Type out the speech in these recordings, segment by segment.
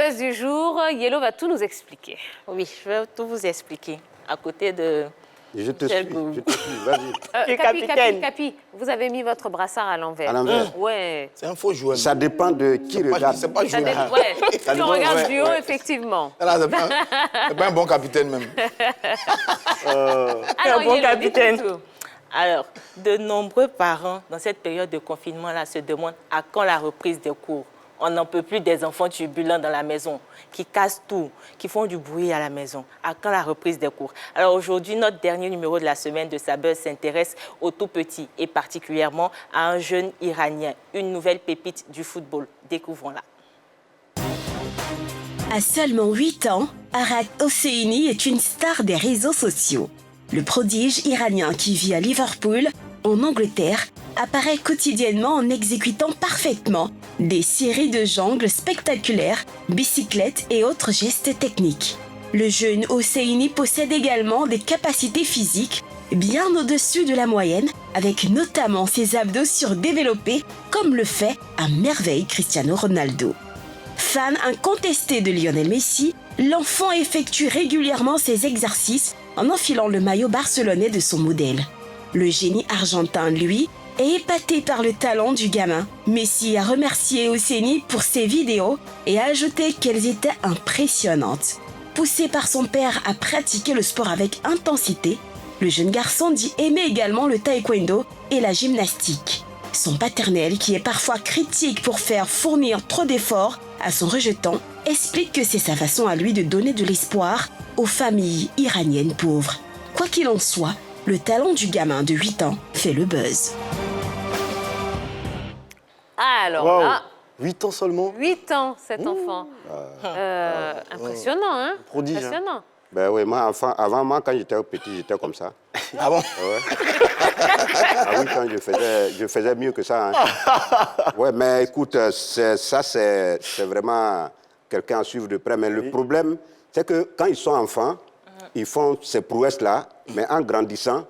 buzz du jour, Yellow va tout nous expliquer. Oui, je vais tout vous expliquer. À côté de... Je te suis, vas-y. Capi, vous avez mis votre brassard à l'envers. À l'envers. Ouais. C'est un faux joueur. Ça dépend de qui regarde. C'est pas Ça joueur. ouais. Si on regarde du haut, effectivement. C'est pas un bon capitaine même. Alors, un bon Yellow, capitaine. dites-nous tout. Alors, de nombreux parents, dans cette période de confinement-là, se demandent à quand la reprise des cours. On n'en peut plus des enfants turbulents dans la maison, qui cassent tout, qui font du bruit à la maison. À quand la reprise des cours? Alors aujourd'hui, notre dernier numéro de la semaine de Sabuzz s'intéresse aux tout petits et particulièrement à un jeune Iranien, une nouvelle pépite du football. Découvrons-la. À seulement 8 ans, Arad Hosseini est une star des réseaux sociaux. Le prodige iranien qui vit à Liverpool, en Angleterre, apparaît quotidiennement en exécutant parfaitement des séries de jongles spectaculaires, bicyclettes et autres gestes techniques. Le jeune Hosseini possède également des capacités physiques bien au-dessus de la moyenne, avec notamment ses abdos surdéveloppés, comme le fait à merveille Cristiano Ronaldo. Fan incontesté de Lionel Messi, l'enfant effectue régulièrement ses exercices en enfilant le maillot barcelonais de son modèle. Le génie argentin, lui, est épaté par le talent du gamin. Messi a remercié Hosseini pour ses vidéos et a ajouté qu'elles étaient impressionnantes. Poussé par son père à pratiquer le sport avec intensité, le jeune garçon dit aimer également le taekwondo et la gymnastique. Son paternel, qui est parfois critique pour faire fournir trop d'efforts à son rejeton, explique que c'est sa façon à lui de donner de l'espoir aux familles iraniennes pauvres. Quoi qu'il en soit, le talent du gamin de 8 ans fait le buzz. Alors Wow. là, 8 ans seulement. 8 ans, cet enfant. Impressionnant, hein? Prodige, hein. Impressionnant. Ben oui, moi, avant, moi, quand j'étais petit, j'étais comme ça. Ah bon? Ouais. À 8 ans, je faisais mieux que ça. Hein. Ouais, mais écoute, c'est vraiment quelqu'un à suivre de près. Mais le problème, c'est que quand ils sont enfants, ils font ces prouesses-là, mais en grandissant,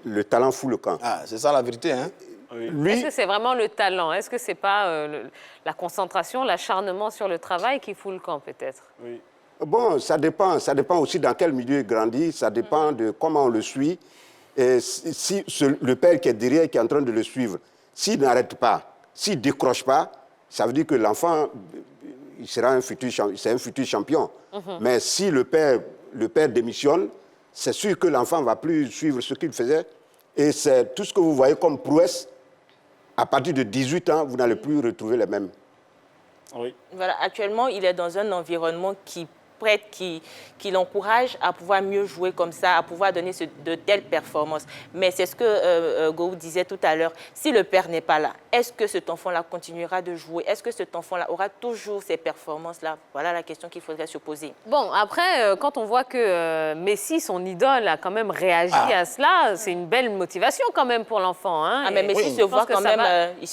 le talent fout le camp. Ah, c'est ça la vérité, hein? Lui, Est-ce que c'est vraiment le talent? Est-ce que c'est pas la concentration, l'acharnement sur le travail qui fout le camp, peut-être? bon, ça dépend aussi dans quel milieu il grandit, ça dépend de comment on le suit. Et si le père qui est derrière, qui est en train de le suivre, s'il n'arrête pas, s'il ne décroche pas, ça veut dire que l'enfant, il sera un futur champion. Mais si le père démissionne, c'est sûr que l'enfant ne va plus suivre ce qu'il faisait. Et c'est tout ce que vous voyez comme prouesse, à partir de 18 ans, vous n'allez plus retrouver les mêmes. Voilà, actuellement, il est dans un environnement qui l'encourage à pouvoir mieux jouer comme ça, à pouvoir donner de telles performances. Mais c'est ce que Gou disait tout à l'heure. Si le père n'est pas là, est-ce que cet enfant-là continuera de jouer? Est-ce que cet enfant-là aura toujours ces performances-là? Voilà la question qu'il faudrait se poser. Bon, après, quand on voit que Messi, son idole, a quand même réagi à cela, c'est une belle motivation quand même pour l'enfant. Hein, Ah, mais Messi il se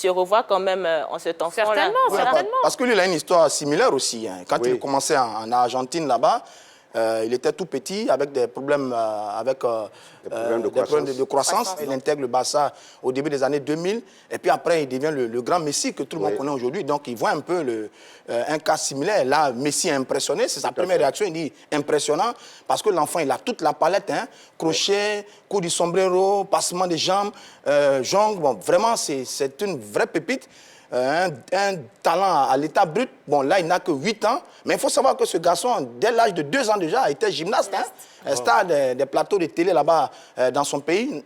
revoit quand même en cet enfant-là. Certainement, certainement. Parce que lui, il a une histoire similaire aussi. Hein. Quand il commençait en Argentine, là-bas, il était tout petit, avec des problèmes, de croissance. Il intègre le Barça au début des années 2000. Et puis après, il devient le grand Messi que tout le monde connaît aujourd'hui. Donc, il voit un peu un cas similaire. Là, Messi est impressionné. C'est sa première réaction. Il dit impressionnant parce que l'enfant, il a toute la palette. Hein, crochet, coup du sombrero, passement des jambes, jongle. Bon, vraiment, c'est une vraie pépite. Un talent à l'état brut. Bon, là, il n'a que 8 ans. Mais il faut savoir que ce garçon, dès l'âge de 2 ans déjà, était gymnaste. Hein, star des plateaux de télé là-bas dans son pays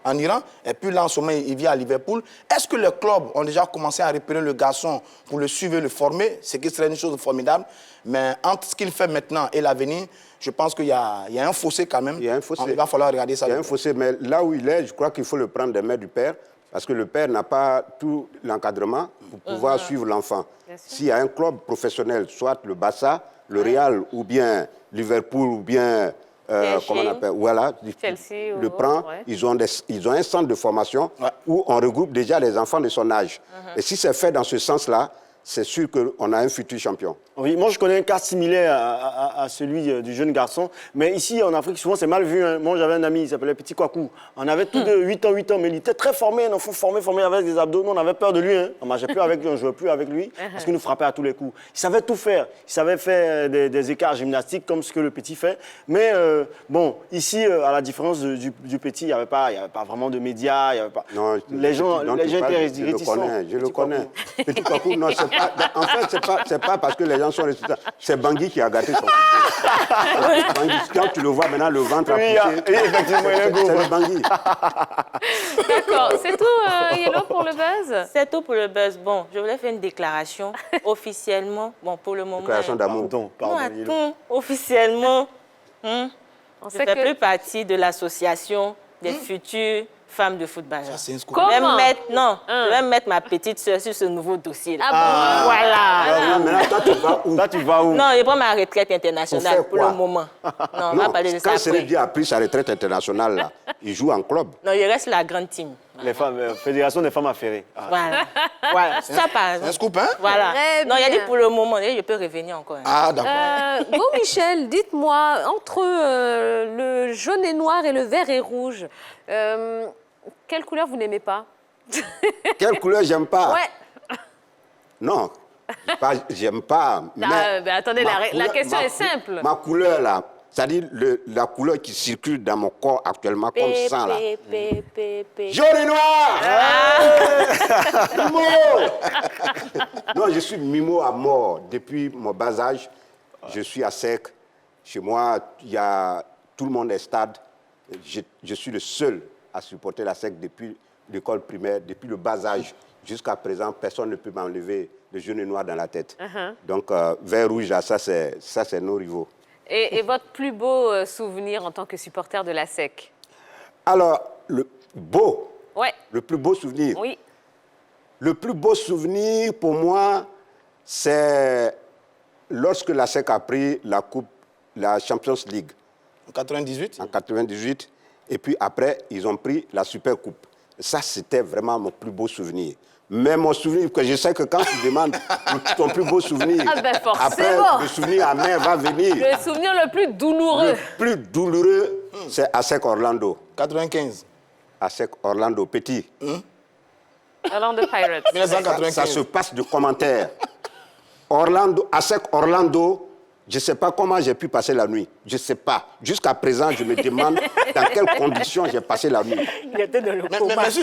en Iran. Et puis là, en ce moment, il vit à Liverpool. Est-ce que les clubs ont déjà commencé à repérer le garçon pour le suivre et le former? Ce qui serait une chose formidable. Mais entre ce qu'il fait maintenant et l'avenir, je pense qu'il y a un fossé quand même. Il y a un fossé. Il va falloir regarder ça. Il y a un fossé, mais là où il est, je crois qu'il faut le prendre des mains du père. Parce que le père n'a pas tout l'encadrement pour pouvoir suivre l'enfant. S'il y a un club professionnel, soit le Barça, le Real, ou bien Liverpool, ou bien, comment on appelle, voilà, Chelsea, le prend, ils ont un centre de formation où on regroupe déjà les enfants de son âge. Et si c'est fait dans ce sens-là, c'est sûr qu'on a un futur champion. Oui, moi je connais un cas similaire à celui du jeune garçon. Mais ici en Afrique, souvent c'est mal vu. Hein. Moi j'avais un ami, il s'appelait Petit Kwaku. On avait tous de 8 ans, mais il était très formé, un enfant formé avec des abdos. Nous on avait peur de lui. Hein. On ne marchait plus avec lui, on ne jouait plus avec lui parce qu'il nous frappait à tous les coups. Il savait tout faire. Il savait faire des écarts gymnastiques comme ce que le petit fait. Mais bon, ici, à la différence du petit, il n'y avait pas vraiment de médias. Il y avait pas... Non, les gens étaient réticents. Je le connais. Petit Kwaku, non, c'est pas. En fait, c'est pas parce que les gens sont réticents. C'est Bangui qui a gâté son football. Bangui, quand tu le vois maintenant, le ventre a poussé. Oui, effectivement, il est beau. C'est le Bangui. D'accord, c'est tout, Yellow, pour le buzz? C'est tout pour le buzz. Bon, je voulais faire une déclaration officiellement. Bon, pour le moment. Déclaration d'amour. Pardon, Non, Yellow. attends, officiellement, On je sait ne fais que... plus partie de l'association des futures femmes de footballeurs. Ça, c'est un scoop. Comment? Je vais mettre ma petite soeur sur ce nouveau dossier. Ah bon? Voilà. Maintenant, toi, tu vas où? Là, tu vas où? Non, je prends ma retraite Pour internationale faire pour quoi? le moment. Non, on va parler de ça quand après. Sérédi a pris sa retraite internationale, là, il joue en club. Non, il reste la grande team. Les femmes, Fédération des femmes affairées. Ah. Voilà. Voilà. Ça, par C'est un exemple. scoop, hein? Voilà. Très Non, il a dit bien. pour le moment, je peux revenir encore. Ah, d'accord. Bon, Michel, dites-moi, entre le jaune et noir et le vert et rouge, quelle couleur vous n'aimez pas? Quelle couleur j'aime pas? Ouais. Non, j'aime pas. Mais Attendez, ma la couleur- question ma est cou- simple. Ma couleur, là, c'est-à-dire la couleur qui circule dans mon corps actuellement, comme sang, là. Jaune et noir! Mimo! Non, je suis Mimo à mort. Depuis mon bas âge, je suis à sec. Chez moi, tout le monde est stade. Je suis le seul à supporter la sec depuis l'école primaire, depuis le bas âge. Jusqu'à présent, personne ne peut m'enlever le jaune et noir dans la tête. Donc, vert rouge, là, ça, c'est nos rivaux. Et votre plus beau souvenir en tant que supporter de la SEC? Alors, Ouais, le plus beau souvenir. oui. Le plus beau souvenir pour moi, c'est lorsque la SEC a pris la Champions League En 98? en 98. Et puis après, ils ont pris la Super Coupe. Ça, c'était vraiment mon plus beau souvenir. Mais mon souvenir, que je sais que quand tu demandes ton plus beau souvenir, Ah ben forcément. après, le souvenir amer va venir. Le souvenir le plus douloureux. Le plus douloureux, c'est ASEC Orlando. 95. ASEC Orlando, petit. Orlando Pirates. 1995. Ça se passe de commentaires. ASEC Orlando, je ne sais pas comment j'ai pu passer la nuit. Je ne sais pas. Jusqu'à présent, je me demande dans quelles conditions j'ai passé la nuit. Il était dans le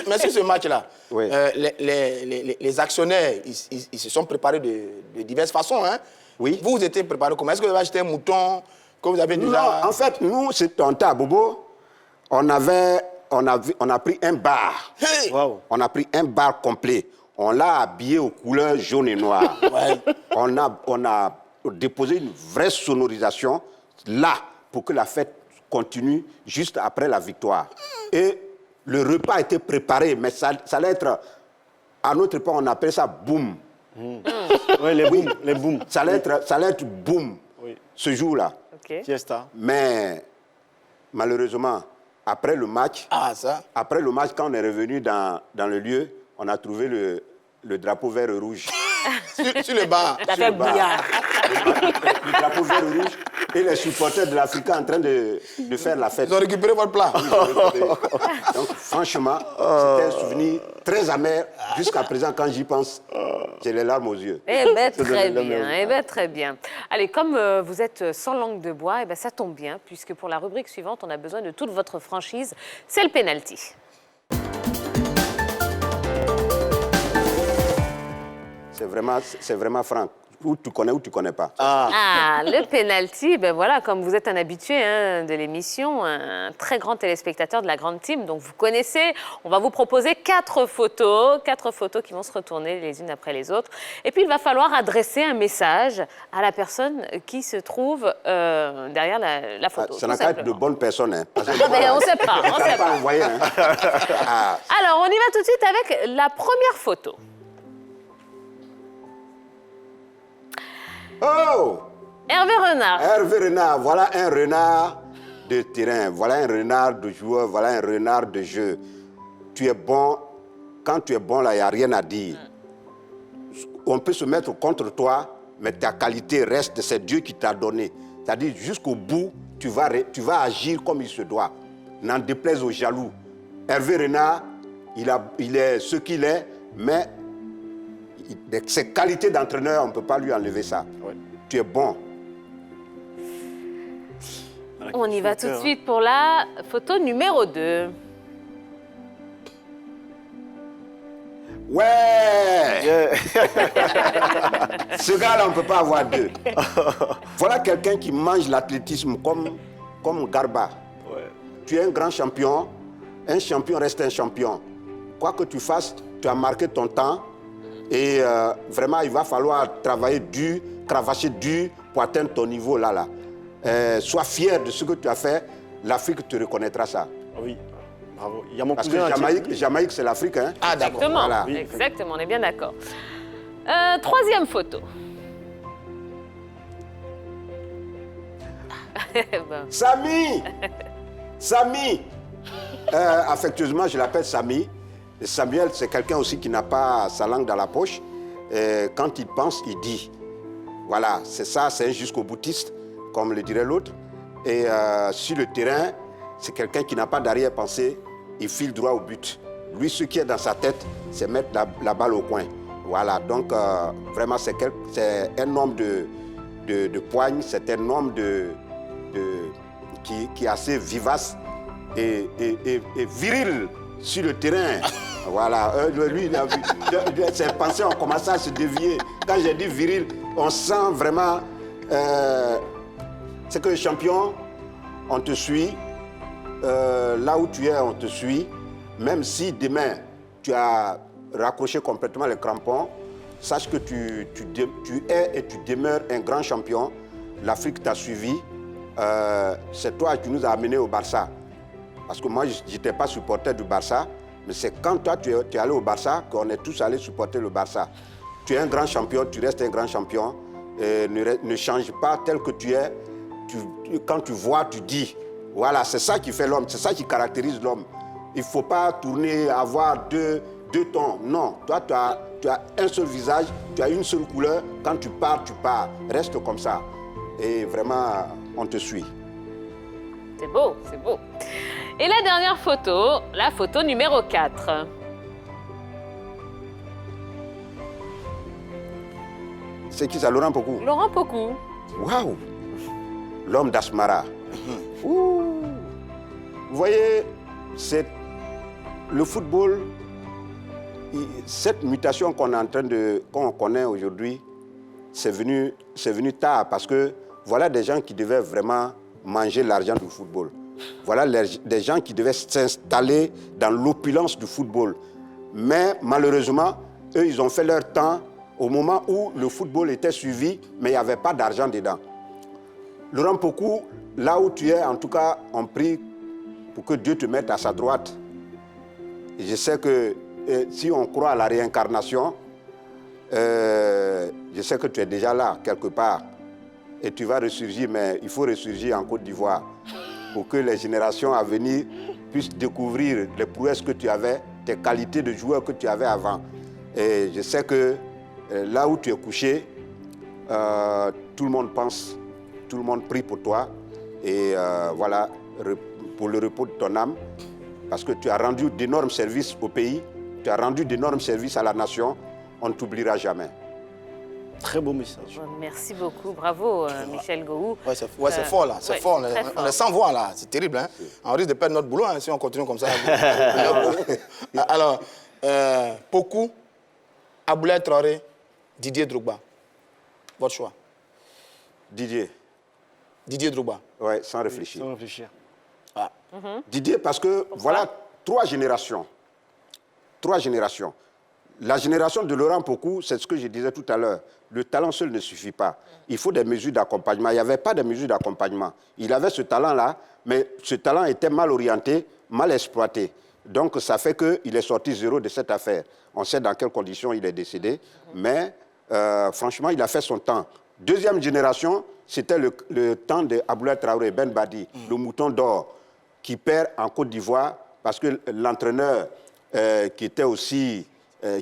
Mais sur ce match-là, Oui. les actionnaires, ils se sont préparés de diverses façons. Hein? Oui. Vous étiez préparés comment? Est-ce que vous avez acheté un mouton que vous avez déjà... Non, en fait, nous, c'était un tas à Bobo. On a pris un bar. Hey! Wow. On a pris un bar complet. On l'a habillé aux couleurs jaune et noir. Ouais. On a déposé une vraie sonorisation là pour que la fête continue juste après la victoire. Et le repas était préparé, mais ça allait être... À notre époque, on appelait ça boum. Oui, les booms. Ça allait être boum Oui. ce jour-là. Ok. Fiesta. Mais malheureusement, après le match, quand on est revenu dans le lieu, on a trouvé le drapeau vert et rouge. sur le bar. Ça fait bouillard. Le drapeau vert et rouge et les supporters de l'Africa en train de faire la fête. Ils ont récupéré votre plat. Donc franchement, c'était un souvenir très amer. Jusqu'à présent, quand j'y pense, j'ai les larmes aux yeux. Eh bien, très donne bien. envie. Eh ben, très bien. Allez, comme vous êtes sans langue de bois, eh ben, ça tombe bien, puisque pour la rubrique suivante, on a besoin de toute votre franchise. C'est le penalty. C'est vraiment franc. Ou tu connais ou tu connais pas. Ah, le penalty, ben voilà, comme vous êtes un habitué de l'émission, un très grand téléspectateur de la grande team, donc vous connaissez, on va vous proposer 4 photos qui vont se retourner les unes après les autres. Et puis il va falloir adresser un message à la personne qui se trouve derrière la photo. Ça tout n'a qu'à être de simplement. bonnes personnes. Hein, parce que Ah ben, on ne sait pas, on ne sait pas pas. envoyer. Hein. Ah, Alors, on y va tout de suite avec la première photo. oh! Hervé Renard. Hervé Renard, voilà un renard de terrain, voilà un renard de joueur, voilà un renard de jeu. Tu es bon, quand tu es bon là, il n'y a rien à dire. on peut se mettre contre toi, mais ta qualité reste, c'est Dieu qui t'a donné. C'est-à-dire, jusqu'au bout, tu vas agir comme il se doit. N'en déplaise aux jaloux. Hervé Renard, il est ce qu'il est, mais ses qualités d'entraîneur, on ne peut pas lui enlever ça. Ouais. Tu es bon. On y va tout de suite pour la photo numéro 2. Ouais. Yeah. Ce gars-là, on ne peut pas avoir deux. Voilà quelqu'un qui mange l'athlétisme comme Garba. Ouais. Tu es un grand champion. Un champion reste un champion. Quoi que tu fasses, tu as marqué ton temps. Et vraiment, il va falloir travailler dur, cravacher dur pour atteindre ton niveau là. Sois fier de ce que tu as fait. L'Afrique te reconnaîtra ça. Oui, bravo. Il y a mon Parce que cousin Jamaïque, c'est l'Afrique. Hein? Ah, d'accord. Exactement, Voilà. Oui. exactement, on est bien d'accord. Troisième photo. Ben, Samy Samy affectueusement, je l'appelle Samy. Et Samuel, c'est quelqu'un aussi qui n'a pas sa langue dans la poche. Quand il pense, il dit. Voilà, c'est ça, c'est un jusqu'au boutiste, comme le dirait l'autre. Et sur le terrain, c'est quelqu'un qui n'a pas d'arrière-pensée. Il file droit au but. Lui, ce qui est dans sa tête, c'est mettre la balle au coin. Voilà, donc vraiment, c'est un homme de poigne, c'est un homme qui est assez vivace et viril sur le terrain. Voilà, lui, ses pensées ont commencé à se dévier. Quand j'ai dit viril, on sent vraiment... c'est que le champion, on te suit. Là où tu es, on te suit. Même si demain, tu as raccroché complètement les crampons, sache que tu es et tu demeures un grand champion. L'Afrique t'a suivi. C'est toi qui nous as amenés au Barça. Parce que moi, je n'étais pas supporter du Barça. Mais c'est quand toi, tu es allé au Barça qu'on est tous allés supporter le Barça. Tu es un grand champion, tu restes un grand champion. Ne change pas tel que tu es. Quand tu vois, tu dis. Voilà, c'est ça qui fait l'homme, c'est ça qui caractérise l'homme. Il ne faut pas tourner, avoir deux tons. Non, toi, tu as un seul visage, tu as une seule couleur. Quand tu pars, tu pars. Reste comme ça. Et vraiment, on te suit. c'est beau, c'est beau. Et la dernière photo, la photo numéro 4. C'est qui ça, Laurent Pokou? Laurent Pokou. Waouh! L'homme d'Asmara. Ouh. Vous voyez, le football, cette mutation qu'on connaît aujourd'hui, c'est venu tard parce que voilà des gens qui devaient vraiment manger l'argent du football. Voilà des gens qui devaient s'installer dans l'opulence du football. Mais malheureusement, eux, ils ont fait leur temps au moment où le football était suivi, mais il n'y avait pas d'argent dedans. Laurent Pokou, là où tu es, en tout cas, on prie pour que Dieu te mette à sa droite. Et je sais que si on croit à la réincarnation, je sais que tu es déjà là, quelque part. Et tu vas ressurgir, mais il faut ressurgir en Côte d'Ivoire pour que les générations à venir puissent découvrir les prouesses que tu avais, tes qualités de joueur que tu avais avant. Et je sais que là où tu es couché, tout le monde pense, tout le monde prie pour toi. Et voilà, pour le repos de ton âme, parce que tu as rendu d'énormes services au pays, tu as rendu d'énormes services à la nation, on ne t'oubliera jamais. Très beau message. Bon, merci beaucoup, bravo Michel Gou. Ouais, c'est fort là, c'est Ouais, fort. très On est sans voix là, c'est terrible. Hein? On risque de perdre notre boulot hein, si on continue comme ça. Alors, Pokou, Aboulaye Traoré, Didier Drogba. Votre choix. Didier, Drogba. ouais, sans réfléchir. Sans réfléchir. Ah. Didier, parce que voilà trois générations. Trois générations. La génération de Laurent Pokou, c'est ce que je disais tout à l'heure. Le talent seul ne suffit pas. Il faut des mesures d'accompagnement. Il n'y avait pas de mesures d'accompagnement. Il avait ce talent-là, mais ce talent était mal orienté, mal exploité. Donc, ça fait qu'il est sorti zéro de cette affaire. On sait dans quelles conditions il est décédé, mais franchement, il a fait son temps. Deuxième génération, c'était le temps de Aboulaye Traoré, Ben Badi, le mouton d'or, qui perd en Côte d'Ivoire parce que l'entraîneur qui était aussi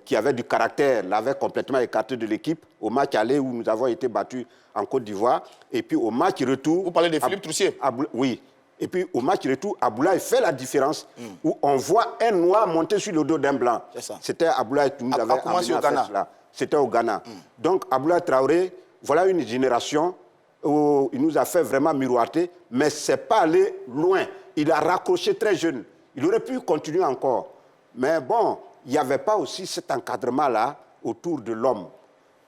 qui avait du caractère, l'avait complètement écarté de l'équipe au match aller où nous avons été battus en Côte d'Ivoire. Et puis au match retour... Vous parlez de Philippe Troussier? Oui. Et puis au match retour, Aboulaye fait la différence où on voit un noir monter sur le dos d'un blanc. C'était Aboulaye qui nous avait amené à faire cela. C'était au Ghana. Donc Aboulaye Traoré, voilà une génération où il nous a fait vraiment miroiter, mais ce n'est pas allé loin. Il a raccroché très jeune. Il aurait pu continuer encore. Mais bon, il n'y avait pas aussi cet encadrement-là autour de l'homme.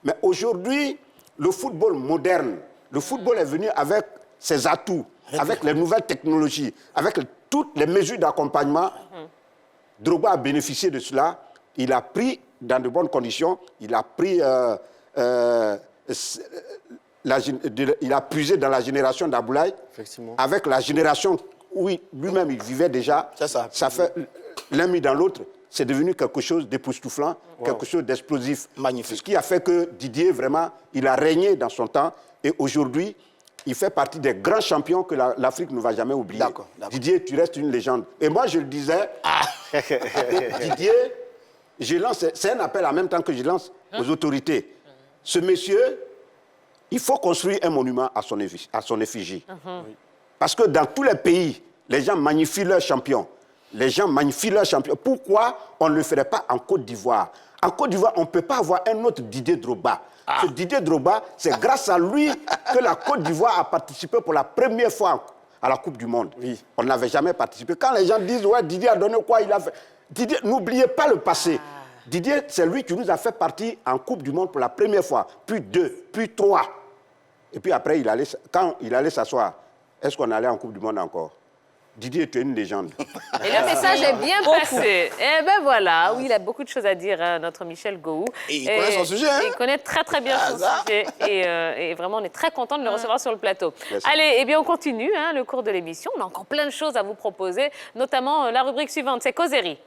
Mais aujourd'hui, le football moderne, le football est venu avec ses atouts, avec les nouvelles technologies, avec toutes les mesures d'accompagnement. Drogba a bénéficié de cela. Il a pris dans de bonnes conditions. Il a pris... il a puisé dans la génération d'Aboulaye, avec la génération où lui-même il vivait déjà. Ça fait l'un mis dans l'autre. C'est devenu quelque chose d'époustouflant, quelque chose d'explosif. Magnifique. Ce qui a fait que Didier, vraiment, il a régné dans son temps. Et aujourd'hui, il fait partie des grands champions que l'Afrique ne va jamais oublier. Didier, tu restes une légende. Et moi, je le disais, Didier, je lance, c'est un appel en même temps que je lance aux autorités. Ce monsieur, il faut construire un monument à son effigie. Parce que dans tous les pays, les gens magnifient leurs champions. Les gens magnifient leurs champions. Pourquoi on ne le ferait pas en Côte d'Ivoire? En Côte d'Ivoire, on ne peut pas avoir un autre Didier Drogba. Ce Didier Drogba, c'est grâce à lui que la Côte d'Ivoire a participé pour la première fois à la Coupe du Monde. On n'avait jamais participé. Quand les gens disent, ouais, Didier a donné quoi, il a fait... Didier, n'oubliez pas le passé. Didier, c'est lui qui nous a fait partir en Coupe du Monde pour la première fois, puis 2, puis 3. Et puis après, quand il allait s'asseoir, est-ce qu'on allait en Coupe du Monde encore? Didier, tu es une légende. Et le message est bien passé. Eh ben voilà, oui, il a beaucoup de choses à dire, hein, notre Michel Gou. Et il connaît son sujet. Hein? Il connaît très très bien son sujet. Et vraiment, on est très content de le recevoir sur le plateau. Allez, eh bien, on continue le cours de l'émission. On a encore plein de choses à vous proposer, notamment la rubrique suivante, c'est Causerie.